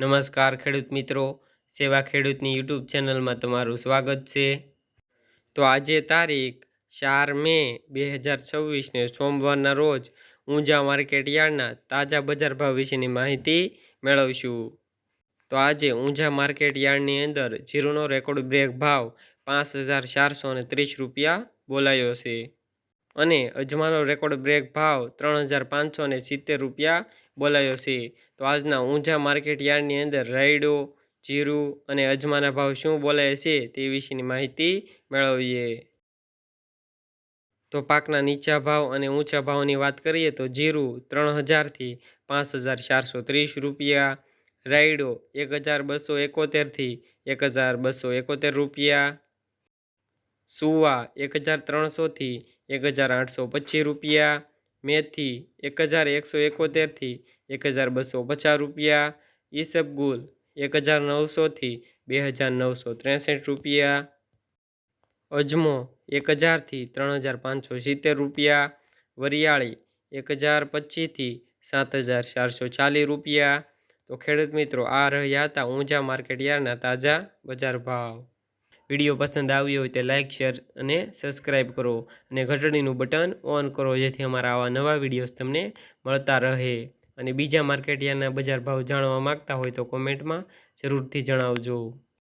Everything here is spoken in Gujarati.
નમસ્કાર ખેડૂત મિત્રો, સેવા ખેડૂતની યુટ્યુબ ચેનલમાં તમારું સ્વાગત છે। તો આજે તારીખ 4 મે 2026ને સોમવારના રોજ ઊંઝા માર્કેટ યાર્ડના તાજા બજાર ભાવ વિશેની માહિતી મેળવશું। તો આજે ઊંઝા માર્કેટ યાર્ડની અંદર જીરુનો રેકોર્ડ બ્રેક ભાવ 5430 રૂપિયા બોલાયો છે અને અજમાનો રેકોર્ડ બ્રેક ભાવ 3570 રૂપિયા બોલાયો છે। તો આજના ઊંઝા માર્કેટ યાર્ડની અંદર રાયડો, જીરું અને અજમાના ભાવ શું બોલાય છે તે વિશેની માહિતી મેળવીએ। તો પાકના નીચા ભાવ અને ઊંચા ભાવની વાત કરીએ તો જીરું 3000 થી 5430 રૂપિયા, રાયડો 1271 થી 1271 રૂપિયા, સુવા 1300 થી 1825 રૂપિયા, મેથી 1171 થી 1250 રૂપિયા, ઈસબગુલ 1900 થી 2963 રૂપિયા, અજમો 1000 થી 3570 રૂપિયા, વરિયાળી 1025 થી 7440 રૂપિયા। તો ખેડૂત મિત્રો, આ રહ્યા હતા ઊંઝા માર્કેટ યાર્ડના તાજા બજાર ભાવ। વિડીયો પસંદ આવ્યો હોય તો લાઇક, શેર અને સબસ્ક્રાઈબ કરો અને ઘંટડીનું બટન ઓન કરો, જેથી અમારા આવા નવા વિડીયોઝ તમને મળતા રહે। અને બીજા માર્કેટ યાર્ડના બજાર ભાવ જાણવા માંગતા હોય તો કોમેન્ટમાં જરૂરથી જણાવજો।